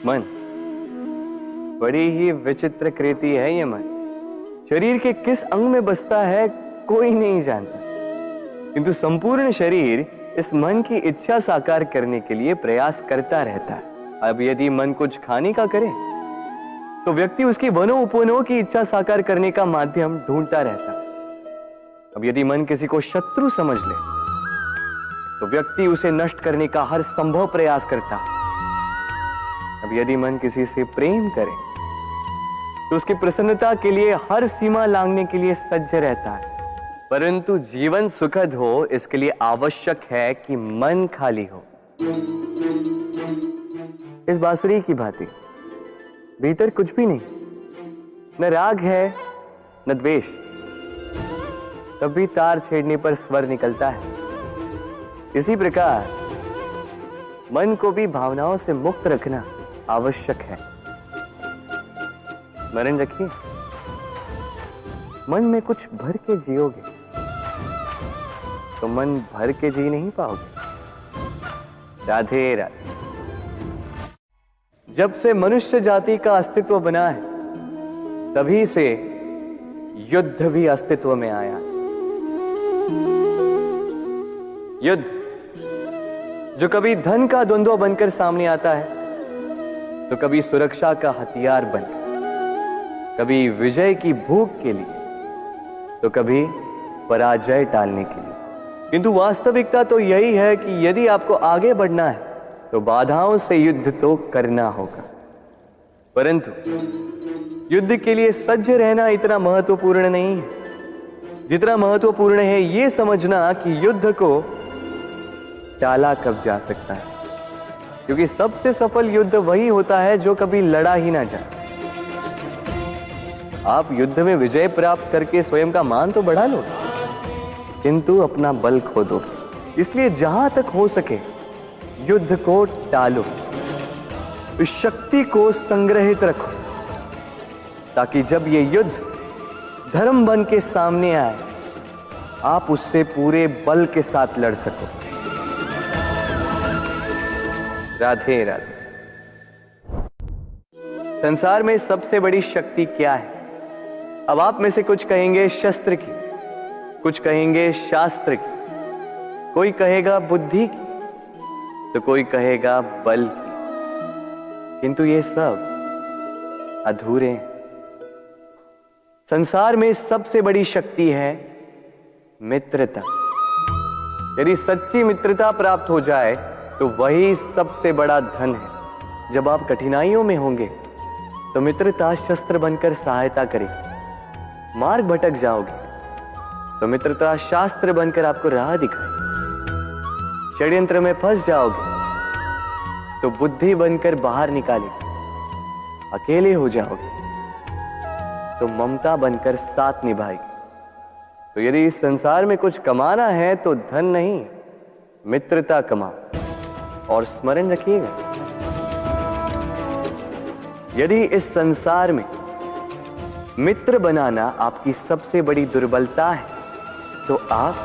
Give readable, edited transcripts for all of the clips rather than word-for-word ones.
मन बड़ी ही विचित्र कृति है ये मन। शरीर के किस अंग में बसता है कोई नहीं जानता, किंतु संपूर्ण शरीर इस मन की इच्छा साकार करने के लिए प्रयास करता रहता है। अब यदि मन कुछ खाने का करे तो व्यक्ति उसकी वनो उपवनों की इच्छा साकार करने का माध्यम ढूंढता रहता है। अब यदि मन किसी को शत्रु समझ ले तो व्यक्ति उसे नष्ट करने का हर संभव प्रयास करता है। अब यदि मन किसी से प्रेम करे तो उसकी प्रसन्नता के लिए हर सीमा लांघने के लिए सज्ज रहता है। परंतु जीवन सुखद हो इसके लिए आवश्यक है कि मन खाली हो। इस बांसुरी की भांति भीतर कुछ भी नहीं, न राग है न द्वेष, तब भी तार छेड़ने पर स्वर निकलता है। इसी प्रकार मन को भी भावनाओं से मुक्त रखना आवश्यक है। स्मरण रखिए, मन में कुछ भर के जियोगे तो मन भर के जी नहीं पाओगे। राधे राधे। जब से मनुष्य जाति का अस्तित्व बना है तभी से युद्ध भी अस्तित्व में आया। युद्ध जो कभी धन का द्वंद्व बनकर सामने आता है तो कभी सुरक्षा का हथियार बनकर, कभी विजय की भूख के लिए तो कभी पराजय टालने के लिए। किंतु वास्तविकता तो यही है कि यदि आपको आगे बढ़ना है तो बाधाओं से युद्ध तो करना होगा। परंतु युद्ध के लिए सज्ज रहना इतना महत्वपूर्ण नहीं है जितना महत्वपूर्ण है यह समझना कि युद्ध को टाला कब जा सकता है। क्योंकि सबसे सफल युद्ध वही होता है जो कभी लड़ा ही ना जाए। आप युद्ध में विजय प्राप्त करके स्वयं का मान तो बढ़ा लो, किंतु अपना बल खो दो। इसलिए जहां तक हो सके युद्ध को टालो, इस शक्ति को संग्रहित रखो, ताकि जब ये युद्ध धर्म बन के सामने आए आप उससे पूरे बल के साथ लड़ सको। राधे राधे। संसार में सबसे बड़ी शक्ति क्या है? अब आप में से कुछ कहेंगे शस्त्र की, कुछ कहेंगे शास्त्र की, कोई कहेगा बुद्धि की, तो कोई कहेगा बल की। किंतु ये सब अधूरे हैं। संसार में सबसे बड़ी शक्ति है मित्रता। यदि सच्ची मित्रता प्राप्त हो जाए तो वही सबसे बड़ा धन है। जब आप कठिनाइयों में होंगे तो मित्रता शस्त्र बनकर सहायता करेगी। मार्ग भटक जाओगे तो मित्रता शास्त्र बनकर आपको राह दिखाए। षड्यंत्र में फंस जाओगे तो बुद्धि बनकर बाहर निकालेगी। अकेले हो जाओगे तो ममता बनकर साथ निभाएगी। तो यदि इस संसार में कुछ कमाना है तो धन नहीं, मित्रता कमाओ। और स्मरण रखिएगा, यदि इस संसार में मित्र बनाना आपकी सबसे बड़ी दुर्बलता है तो आप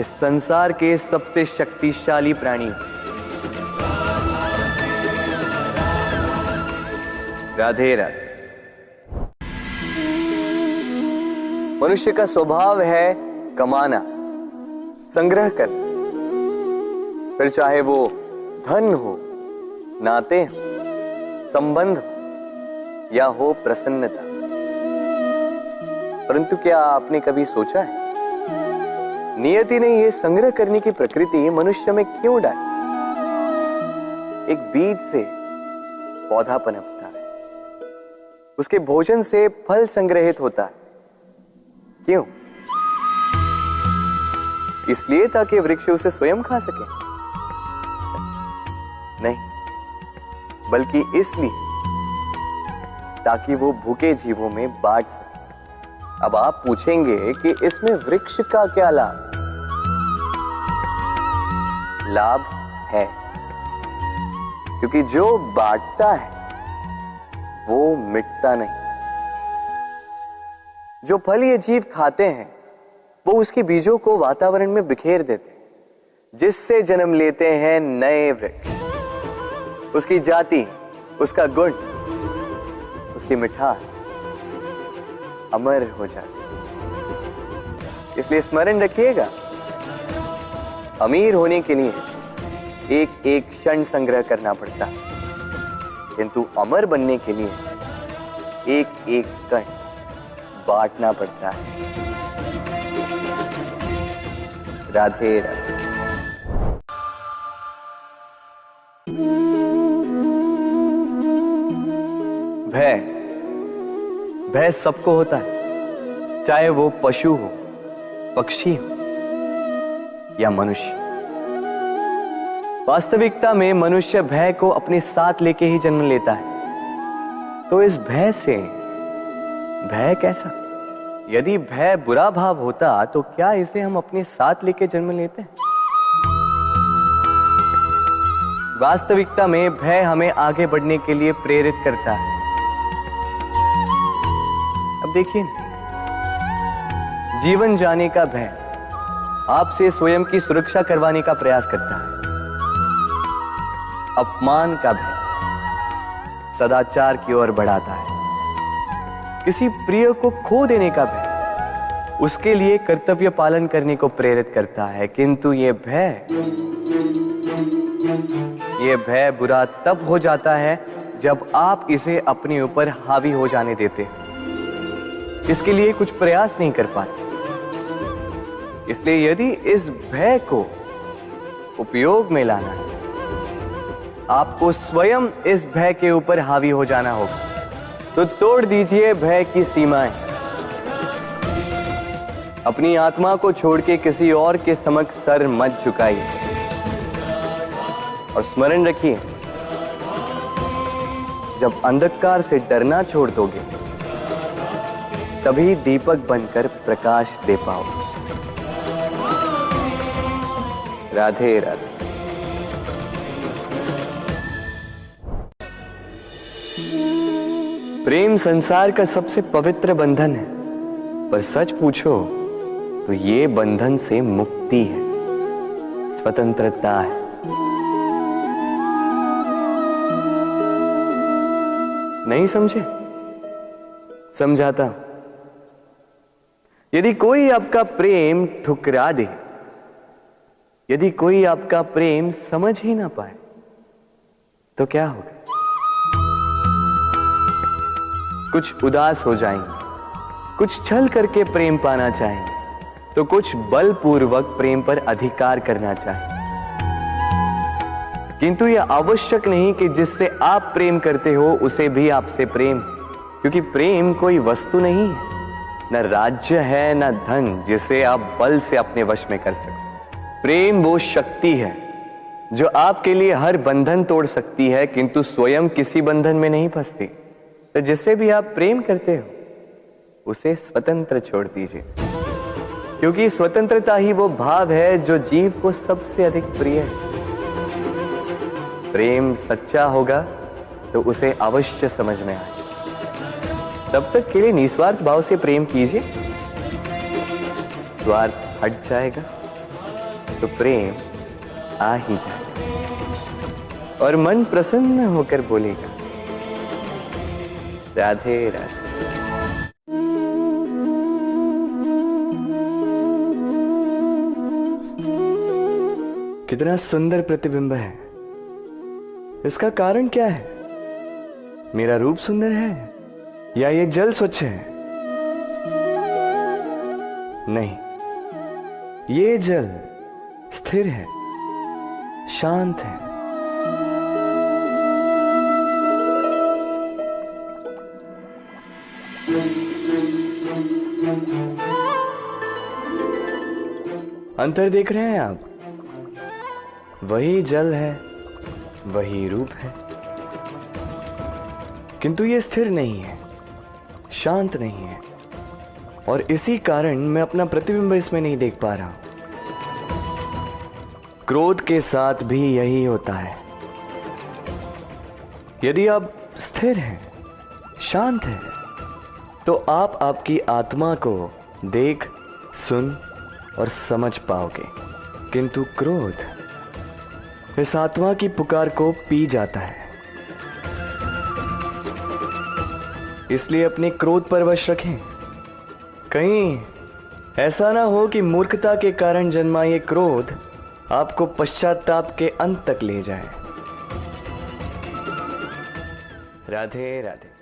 इस संसार के सबसे शक्तिशाली प्राणी। राधे राधे। मनुष्य का स्वभाव है कमाना, संग्रह करना, फिर चाहे वो धन हो, नाते हो, संबंध हो या हो प्रसन्नता। परंतु क्या आपने कभी सोचा है नियति ने यह संग्रह करने की प्रकृति मनुष्य में क्यों डाली? एक बीज से पौधा पनपता है, उसके भोजन से फल संग्रहित होता है। क्यों? इसलिए ताकि वृक्ष उसे स्वयं खा सके? नहीं, बल्कि इसलिए ताकि वो भूखे जीवों में बांट सके। अब आप पूछेंगे कि इसमें वृक्ष का क्या लाभ? लाभ है, क्योंकि जो बांटता है वो मिटता नहीं। जो फल ये जीव खाते हैं वो उसके बीजों को वातावरण में बिखेर देते हैं, जिससे जन्म लेते हैं नए वृक्ष। उसकी जाति, उसका गुण, उसकी मिठास अमर हो जाती। इसलिए स्मरण रखिएगा, अमीर होने के लिए एक एक क्षण संग्रह करना पड़ता है, किंतु अमर बनने के लिए एक एक कण बांटना पड़ता है। राधे राधे। भय सबको होता है, चाहे वो पशु हो, पक्षी हो या मनुष्य। वास्तविकता में मनुष्य भय को अपने साथ लेके ही जन्म लेता है। तो इस भय से भय कैसा? यदि भय बुरा भाव होता तो क्या इसे हम अपने साथ लेके जन्म लेते हैं? वास्तविकता में भय हमें आगे बढ़ने के लिए प्रेरित करता है। अब देखिए, जीवन जाने का भय आपसे स्वयं की सुरक्षा करवाने का प्रयास करता है। अपमान का भय सदाचार की ओर बढ़ाता है। किसी प्रिय को खो देने का भय उसके लिए कर्तव्य पालन करने को प्रेरित करता है। किंतु यह भय बुरा तब हो जाता है जब आप इसे अपने ऊपर हावी हो जाने देते हैं, इसके लिए कुछ प्रयास नहीं कर पाते। इसलिए यदि इस भय को उपयोग में लाना है, आपको स्वयं इस भय के ऊपर हावी हो जाना होगा। तो तोड़ दीजिए भय की सीमाएं। अपनी आत्मा को छोड़ के किसी और के समक्ष सर मत झुकाइए और स्मरण रखिए, जब अंधकार से डरना छोड़ दोगे तभी दीपक बनकर प्रकाश दे पाओगे। राधे राधे। प्रेम संसार का सबसे पवित्र बंधन है, पर सच पूछो तो ये बंधन से मुक्ति है, स्वतंत्रता है। नहीं समझे? समझाता हूं। यदि कोई आपका प्रेम ठुकरा दे, यदि कोई आपका प्रेम समझ ही ना पाए, तो क्या होगा? कुछ उदास हो जाएंगे, कुछ छल करके प्रेम पाना चाहेंगे, तो कुछ बलपूर्वक प्रेम पर अधिकार करना चाहेंगे। किंतु यह आवश्यक नहीं कि जिससे आप प्रेम करते हो उसे भी आपसे प्रेम, क्योंकि प्रेम कोई वस्तु नहीं है, न राज्य है, न धन जिसे आप बल से अपने वश में कर सको। प्रेम वो शक्ति है जो आपके लिए हर बंधन तोड़ सकती है, किंतु स्वयं किसी बंधन में नहीं फंसती। तो जिससे भी आप प्रेम करते हो उसे स्वतंत्र छोड़ दीजिए, क्योंकि स्वतंत्रता ही वो भाव है जो जीव को सबसे अधिक प्रिय है। प्रेम सच्चा होगा तो उसे अवश्य समझ में आए। तब तक के लिए निस्वार्थ भाव से प्रेम कीजिए। स्वार्थ हट जाएगा तो प्रेम आ ही जाएगा और मन प्रसन्न होकर बोलेगा, राधे राधे। कितना सुंदर प्रतिबिंब है। इसका कारण क्या है? मेरा रूप सुंदर है या ये जल स्वच्छ है? नहीं, ये जल स्थिर है, शांत है। अंतर देख रहे हैं आप? वही जल है, वही रूप है, किंतु ये स्थिर नहीं है, शांत नहीं है, और इसी कारण मैं अपना प्रतिबिंब इसमें नहीं देख पा रहा हूं। क्रोध के साथ भी यही होता है। यदि आप स्थिर हैं, शांत हैं, तो आप आपकी आत्मा को देख, सुन और समझ पाओगे, किंतु क्रोध इस आत्मा की पुकार को पी जाता है। इसलिए अपने क्रोध पर वश रखें। कहीं ऐसा ना हो कि मूर्खता के कारण जन्मा ये क्रोध आपको पश्चाताप के अंत तक ले जाए। राधे राधे।